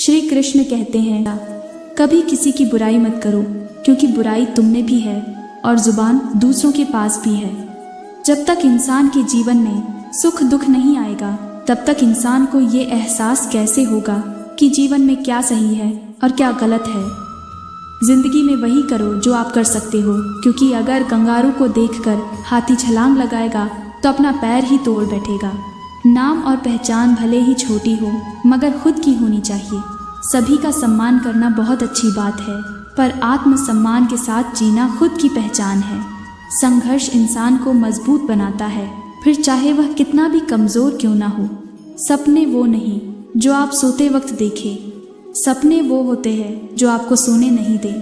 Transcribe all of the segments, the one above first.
श्री कृष्ण कहते हैं, कभी किसी की बुराई मत करो, क्योंकि बुराई तुम में भी है और जुबान दूसरों के पास भी है। जब तक इंसान के जीवन में सुख दुख नहीं आएगा, तब तक इंसान को ये एहसास कैसे होगा कि जीवन में क्या सही है और क्या गलत है। जिंदगी में वही करो जो आप कर सकते हो, क्योंकि अगर कंगारू को देखकर हाथी छलांग लगाएगा तो अपना पैर ही तोड़ बैठेगा। नाम और पहचान भले ही छोटी हो, मगर खुद की होनी चाहिए। सभी का सम्मान करना बहुत अच्छी बात है, पर आत्मसम्मान के साथ जीना खुद की पहचान है। संघर्ष इंसान को मजबूत बनाता है, फिर चाहे वह कितना भी कमज़ोर क्यों ना हो। सपने वो नहीं जो आप सोते वक्त देखें, सपने वो होते हैं जो आपको सोने नहीं दें।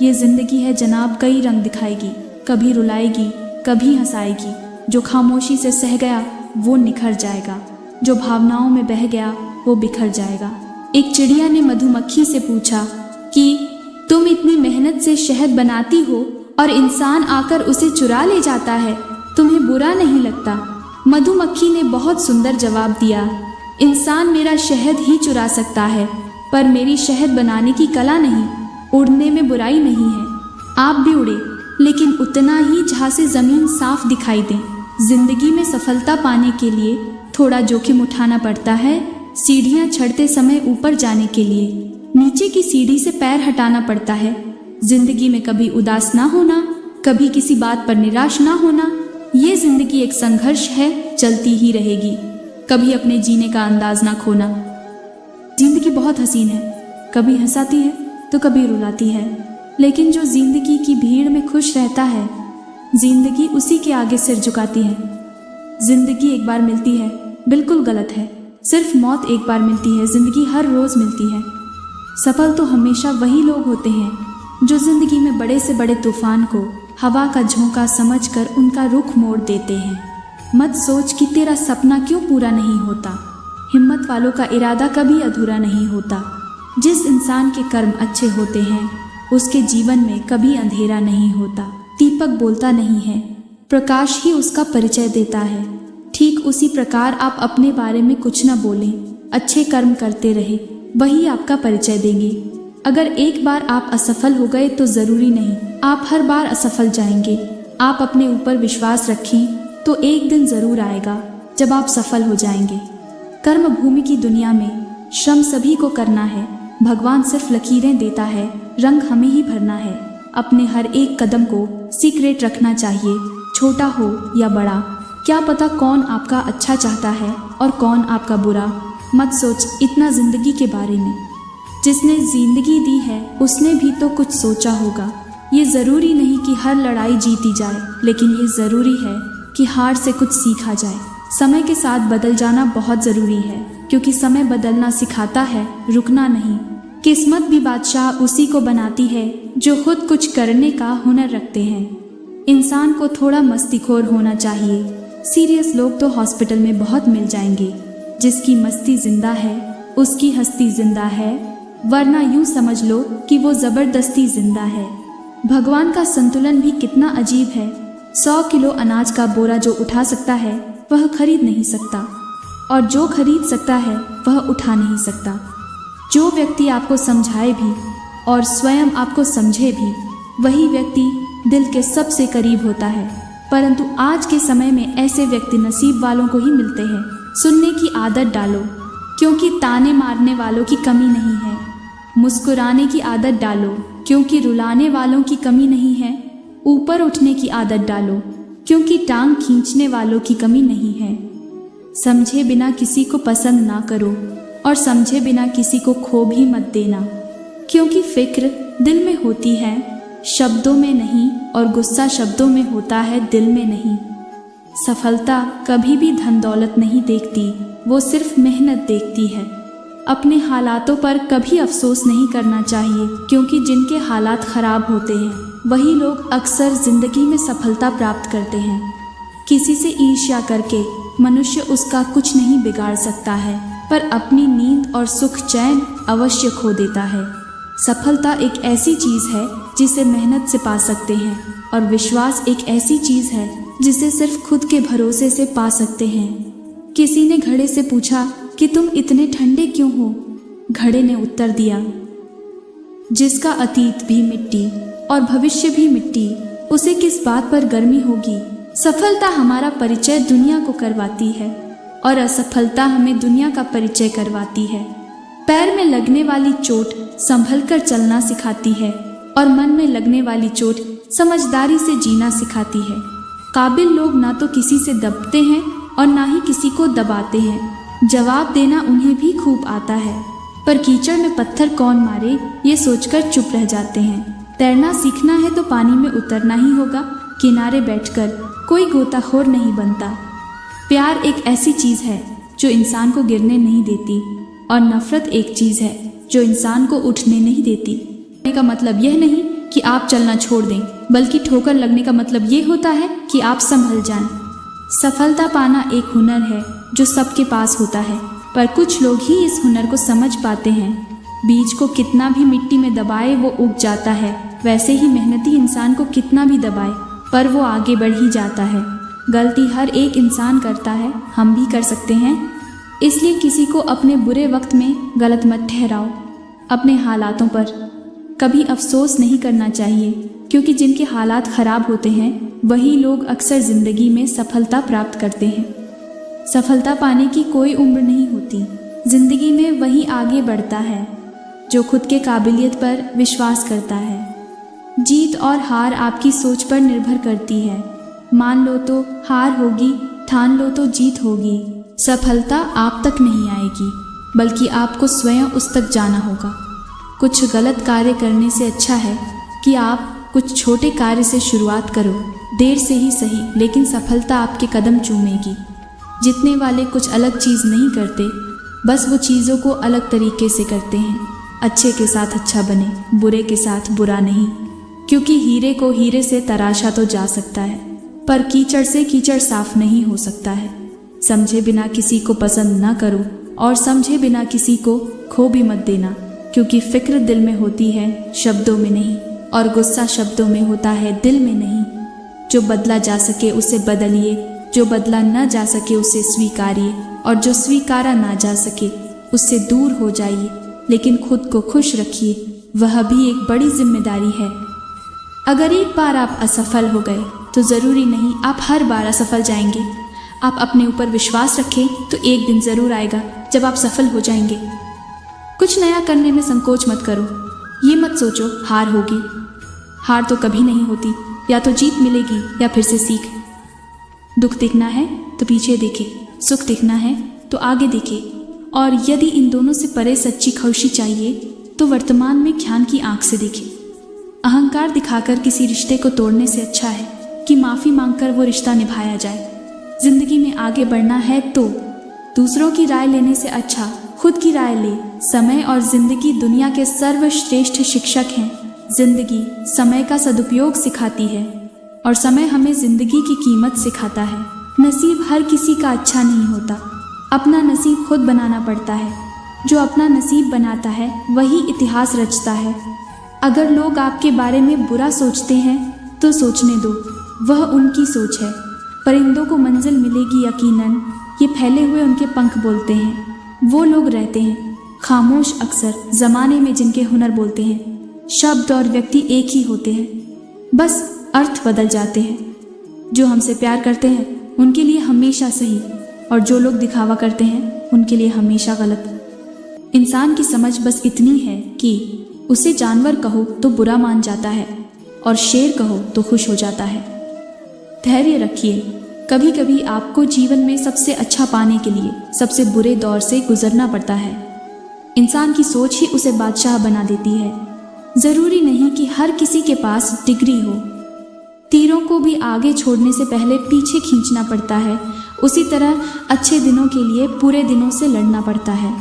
ये ज़िंदगी है जनाब, कई रंग दिखाएगी, कभी रुलाएगी, कभी हंसाएगी। जो खामोशी से सह गया वो निखर जाएगा, जो भावनाओं में बह गया वो बिखर जाएगा। एक चिड़िया ने मधुमक्खी से पूछा कि तुम इतनी मेहनत से शहद बनाती हो और इंसान आकर उसे चुरा ले जाता है, तुम्हें बुरा नहीं लगता? मधुमक्खी ने बहुत सुंदर जवाब दिया, इंसान मेरा शहद ही चुरा सकता है, पर मेरी शहद बनाने की कला नहीं। उड़ने में बुराई नहीं है, आप भी उड़े, लेकिन उतना ही जहाँ से ज़मीन साफ दिखाई दे। जिंदगी में सफलता पाने के लिए थोड़ा जोखिम उठाना पड़ता है। सीढ़ियाँ चढ़ते समय ऊपर जाने के लिए नीचे की सीढ़ी से पैर हटाना पड़ता है। जिंदगी में कभी उदास ना होना, कभी किसी बात पर निराश ना होना। ये जिंदगी एक संघर्ष है, चलती ही रहेगी। कभी अपने जीने का अंदाज ना खोना। जिंदगी बहुत हसीन है, कभी हंसाती है तो कभी रुलाती है, लेकिन जो जिंदगी की भीड़ में खुश रहता है, जिंदगी उसी के आगे सिर झुकाती है। जिंदगी एक बार मिलती है, बिल्कुल गलत है। सिर्फ मौत एक बार मिलती है, जिंदगी हर रोज मिलती है। सफल तो हमेशा वही लोग होते हैं जो जिंदगी में बड़े से बड़े तूफान को हवा का झोंका समझकर उनका रुख मोड़ देते हैं। मत सोच कि तेरा सपना क्यों पूरा नहीं होता। हिम्मत वालों का इरादा कभी अधूरा नहीं होता। जिस इंसान के कर्म अच्छे होते हैं, उसके जीवन में कभी अंधेरा नहीं होता। दीपक बोलता नहीं है, प्रकाश ही उसका परिचय देता है। ठीक उसी प्रकार आप अपने बारे में कुछ न बोलें, अच्छे कर्म करते रहे, वही आपका परिचय देंगे। अगर एक बार आप असफल हो गए तो ज़रूरी नहीं आप हर बार असफल जाएंगे। आप अपने ऊपर विश्वास रखें तो एक दिन ज़रूर आएगा जब आप सफल हो जाएंगे। कर्म भूमि की दुनिया में श्रम सभी को करना है। भगवान सिर्फ लकीरें देता है, रंग हमें ही भरना है। अपने हर एक कदम को सीक्रेट रखना चाहिए, छोटा हो या बड़ा। क्या पता कौन आपका अच्छा चाहता है और कौन आपका बुरा। मत सोच इतना जिंदगी के बारे में। जिसने जिंदगी दी है उसने भी तो कुछ सोचा होगा। ये ज़रूरी नहीं कि हर लड़ाई जीती जाए, लेकिन ये ज़रूरी है कि हार से कुछ सीखा जाए। समय के साथ बदल जाना बहुत ज़रूरी है, क्योंकि समय बदलना सिखाता है, रुकना नहीं। किस्मत भी बादशाह उसी को बनाती है जो खुद कुछ करने का हुनर रखते हैं। इंसान को थोड़ा मस्तीखोर होना चाहिए। सीरियस लोग तो हॉस्पिटल में बहुत मिल जाएंगे। जिसकी मस्ती जिंदा है उसकी हस्ती जिंदा है, वरना यूं समझ लो कि वो ज़बरदस्ती जिंदा है। भगवान का संतुलन भी कितना अजीब है। 100 किलो अनाज का बोरा जो उठा सकता है वह खरीद नहीं सकता, और जो खरीद सकता है वह उठा नहीं सकता। जो व्यक्ति आपको समझाए भी और स्वयं आपको समझे भी, वही व्यक्ति दिल के सबसे करीब होता है। परंतु आज के समय में ऐसे व्यक्ति नसीब वालों को ही मिलते हैं। सुनने की आदत डालो, क्योंकि ताने मारने वालों की कमी नहीं है। मुस्कुराने की आदत डालो, क्योंकि रुलाने वालों की कमी नहीं है। ऊपर उठने की आदत डालो, क्योंकि टांग खींचने वालों की कमी नहीं है। समझे बिना किसी को पसंद ना करो, और समझे बिना किसी को खो भी मत देना, क्योंकि फिक्र दिल में होती है, शब्दों में नहीं, और गुस्सा शब्दों में होता है, दिल में नहीं। सफलता कभी भी धन दौलत नहीं देखती, वो सिर्फ मेहनत देखती है। अपने हालातों पर कभी अफसोस नहीं करना चाहिए, क्योंकि जिनके हालात खराब होते हैं वही लोग अक्सर जिंदगी में सफलता प्राप्त करते हैं। किसी से ईर्ष्या करके मनुष्य उसका कुछ नहीं बिगाड़ सकता है, पर अपनी नींद और सुख चैन अवश्य खो देता है। सफलता एक ऐसी चीज़ है जिसे मेहनत से पा सकते हैं, और विश्वास एक ऐसी चीज़ है जिसे सिर्फ खुद के भरोसे से पा सकते हैं। किसी ने घड़े से पूछा कि तुम इतने ठंडे क्यों हो? घड़े ने उत्तर दिया, जिसका अतीत भी मिट्टी और भविष्य भी मिट्टी, उसे किस बात पर गर्मी होगी। सफलता हमारा परिचय दुनिया को करवाती है और असफलता हमें दुनिया का परिचय करवाती है। पैर में लगने वाली चोट संभल कर चलना सिखाती है और मन में लगने वाली चोट समझदारी से जीना सिखाती है। काबिल लोग ना तो किसी से दबते हैं और ना ही किसी को दबाते हैं। जवाब देना उन्हें भी खूब आता है, पर कीचड़ में पत्थर कौन मारे ये सोचकर चुप रह जाते हैं। तैरना सीखना है तो पानी में उतरना ही होगा, किनारे बैठकर कोई गोताखोर नहीं बनता। प्यार एक ऐसी चीज़ है जो इंसान को गिरने नहीं देती और नफरत एक चीज़ है जो इंसान को उठने नहीं देती। कहने का मतलब यह नहीं कि आप चलना छोड़ दें, बल्कि ठोकर लगने का मतलब ये होता है कि आप संभल जाएं। सफलता पाना एक हुनर है जो सबके पास होता है, पर कुछ लोग ही इस हुनर को समझ पाते हैं। बीज को कितना भी मिट्टी में दबाए वो उग जाता है, वैसे ही मेहनती इंसान को कितना भी दबाए पर वो आगे बढ़ ही जाता है। गलती हर एक इंसान करता है, हम भी कर सकते हैं। इसलिए किसी को अपने बुरे वक्त में गलत मत ठहराओ। अपने हालातों पर कभी अफसोस नहीं करना चाहिए, क्योंकि जिनके हालात ख़राब होते हैं वही लोग अक्सर ज़िंदगी में सफलता प्राप्त करते हैं। सफलता पाने की कोई उम्र नहीं होती। ज़िंदगी में वही आगे बढ़ता है जो खुद के काबिलियत पर विश्वास करता है। जीत और हार आपकी सोच पर निर्भर करती है। मान लो तो हार होगी, ठान लो तो जीत होगी। सफलता आप तक नहीं आएगी, बल्कि आपको स्वयं उस तक जाना होगा। कुछ गलत कार्य करने से अच्छा है कि आप कुछ छोटे कार्य से शुरुआत करो। देर से ही सही, लेकिन सफलता आपके कदम चूमेगी। जीतने वाले कुछ अलग चीज़ नहीं करते, बस वो चीज़ों को अलग तरीके से करते हैं। अच्छे के साथ अच्छा बने, बुरे के साथ बुरा नहीं, क्योंकि हीरे को हीरे से तराशा तो जा सकता है, पर कीचड़ से कीचड़ साफ नहीं हो सकता है। समझे बिना किसी को पसंद ना करो और समझे बिना किसी को खो भी मत देना, क्योंकि फिक्र दिल में होती है, शब्दों में नहीं, और गुस्सा शब्दों में होता है, दिल में नहीं। जो बदला जा सके उसे बदलिए, जो बदला न जा सके उसे स्वीकारिए, और जो स्वीकारा ना जा सके उससे दूर हो जाइए। लेकिन खुद को खुश रखिए, वह भी एक बड़ी जिम्मेदारी है। अगर एक बार आप असफल हो गए तो ज़रूरी नहीं आप हर बार असफल जाएंगे। आप अपने ऊपर विश्वास रखें तो एक दिन ज़रूर आएगा जब आप सफल हो जाएंगे। कुछ नया करने में संकोच मत करो। ये मत सोचो हार होगी। हार तो कभी नहीं होती, या तो जीत मिलेगी या फिर से सीख। दुख दिखना है तो पीछे देखे, सुख दिखना है तो आगे देखे। और यदि इन दोनों से परे सच्ची खुशी चाहिए तो वर्तमान में ज्ञान की आंख से देखे। अहंकार दिखाकर किसी रिश्ते को तोड़ने से अच्छा है कि माफ़ी मांगकर वो रिश्ता निभाया जाए। जिंदगी में आगे बढ़ना है तो दूसरों की राय लेने से अच्छा खुद की राय ले। समय और जिंदगी दुनिया के सर्वश्रेष्ठ शिक्षक हैं। जिंदगी समय का सदुपयोग सिखाती है और समय हमें जिंदगी की कीमत सिखाता है। नसीब हर किसी का अच्छा नहीं होता, अपना नसीब खुद बनाना पड़ता है। जो अपना नसीब बनाता है वही इतिहास रचता है। अगर लोग आपके बारे में बुरा सोचते हैं तो सोचने दो, वह उनकी सोच है। परिंदों को मंजिल मिलेगी यकीनन, ये फैले हुए उनके पंख बोलते हैं। वो लोग रहते हैं खामोश अक्सर ज़माने में जिनके हुनर बोलते हैं। शब्द और व्यक्ति एक ही होते हैं, बस अर्थ बदल जाते हैं। जो हमसे प्यार करते हैं उनके लिए हमेशा सही, और जो लोग दिखावा करते हैं उनके लिए हमेशा गलत। इंसान की समझ बस इतनी है कि उसे जानवर कहो तो बुरा मान जाता है और शेर कहो तो खुश हो जाता है। धैर्य रखिए, कभी कभी आपको जीवन में सबसे अच्छा पाने के लिए सबसे बुरे दौर से गुजरना पड़ता है। इंसान की सोच ही उसे बादशाह बना देती है। ज़रूरी नहीं कि हर किसी के पास डिग्री हो। तीरों को भी आगे छोड़ने से पहले पीछे खींचना पड़ता है। उसी तरह अच्छे दिनों के लिए बुरे दिनों से लड़ना पड़ता है।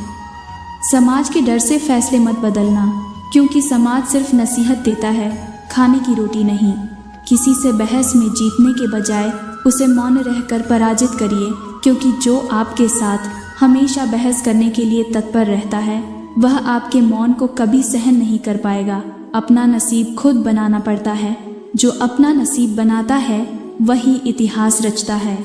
समाज के डर से फैसले मत बदलना, क्योंकि समाज सिर्फ नसीहत देता है, खाने की रोटी नहीं। किसी से बहस में जीतने के बजाय उसे मौन रहकर पराजित करिए, क्योंकि जो आपके साथ हमेशा बहस करने के लिए तत्पर रहता है वह आपके मौन को कभी सहन नहीं कर पाएगा। अपना नसीब खुद बनाना पड़ता है। जो अपना नसीब बनाता है वही इतिहास रचता है।